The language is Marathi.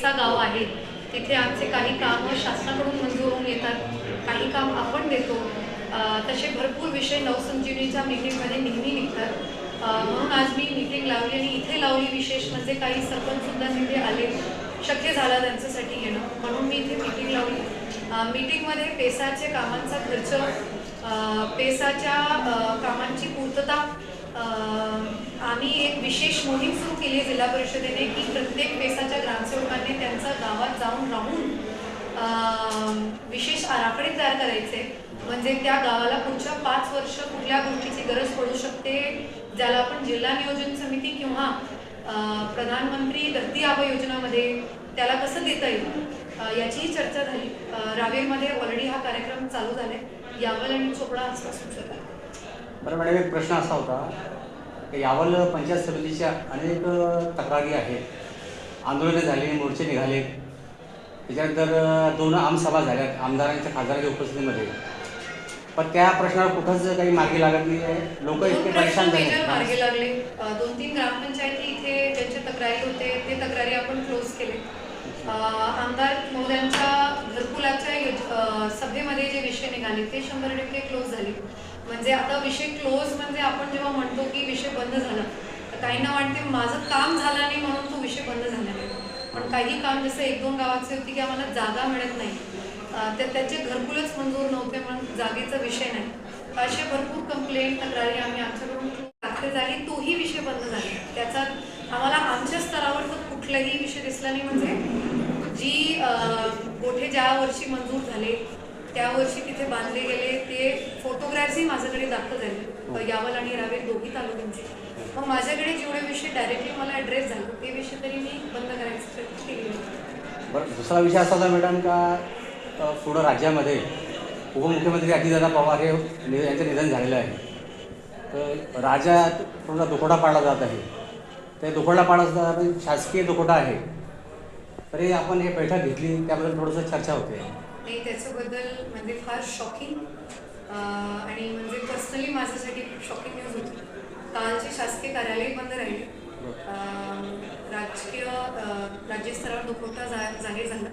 पेसा गाव आहे तिथे आमचे काही कामं शासनाकडून मंजूर होऊन येतात, काही काम आपण देतो। तसे भरपूर विषय नवसंजीवनीच्या मीटिंगमध्ये नेहमी निघतात। म्हणून आज मी मीटिंग लावली आणि इथे लावली। विशेष म्हणजे काही सरपंचसुद्धा तिथे आले, शक्य झालं त्यांच्यासाठी येणं, म्हणून मी इथे मीटिंग लावली। मीटिंगमध्ये पेसाचे कामांचा खर्च, पेसाच्या कामांची पूर्तता, आम्ही एक विशेष मोहीम सुरू केली जिल्हा परिषदेने की प्रत्येक पेसाच्या ग्रामसेवकांनी त्यांच्या गावात जाऊन राहून विशेष आराखडे तयार करायचे, म्हणजे त्या गावाला पुढच्या 5 वर्ष कुठल्या गोष्टीची गरज पडू शकते, ज्याला आपण जिल्हा नियोजन समिती किंवा प्रधानमंत्री धरती आबा योजनामध्ये त्याला कसं देता येईल याचीही चर्चा झाली। रावेरमध्ये ऑलरेडी हा कार्यक्रम चालू झालाय, यावल आणि चोपडा आसपासून सुरू आहे। बरं मॅडम, एक प्रश्न असा होता की यावल पंचायत समितीच्या अनेक तक्रारी आहेत, आंदोलने झाली, मोर्चे निघाले, त्याच्यानंतर 2 आमसभा झाल्यात आमदारांच्या खासदारांच्या उपस्थितीमध्ये, पण त्या प्रश्नावर कुठंच काही मार्गी लागत नाही आहे। लोक इतके परेशान झाले, मार्गी लागले। 2-3 ग्रामपंचायती इथे ज्यांच्या तक्रारी होते ते तक्रारी आपण क्लोज केले। आमदार महोदयांच्या घरकुलाच्या सभेमध्ये जे विषय निघाले ते 100% क्लोज झाले। म्हणजे आता विषय क्लोज म्हणजे आपण जेव्हा म्हणतो की विषय बंद झाला, तर काहींना वाटते माझं काम झालं नाही म्हणून तो विषय बंद झाला नाही, पण काही काम जसं 1-2 गावाचे होती की आम्हाला जागा मिळत नाही, तर त्याचे घरकुलच मंजूर नव्हते म्हणून जागेचा विषय नाही, असे भरपूर कंप्लेंट तक्रारी आम्ही आमच्याकडून दाखल झाली, तोही विषय बंद झाला। त्याचा आम्हाला आमच्या स्तरावर तर कुठलाही विषय दिसला नाही। म्हणजे जी गोठे ज्या वर्षी मंजूर झाले त्या वर्षी तिथे बांधले गेले ते फोटोग्राफ्सही माझ्याकडे दाखल झाले, यावल आणि रावेर दोघी तालुक्यांचे। मग माझ्याकडे जेवढे विषय डायरेक्टली मला ॲड्रेस झाले ते विषय तरी मी बंद करायचा प्रयत्न केले। बरं, दुसरा विषय असा होता मॅडम का पूर्ण राज्यामध्ये उपमुख्यमंत्री अजितदादा पवार हे यांचं निधन झालेलं आहे, तर राज्यात पूर्ण दुखोटा पाडला जात आहे। ते दुखोटा पाडा शासकीय दुखोटा आहे, तरी आपण हे बैठक घेतली त्याबद्दल थोडंसं चर्चा होते। नाही, त्याच्याबद्दल म्हणजे फार शॉकिंग आणि म्हणजे पर्सनली माझ्यासाठी खूप शॉकिंग न्यूज होती। कालचे शासकीय कार्यालय बंद राहिले, राज्यस्तरावर दुखोटा जाहीर झाला।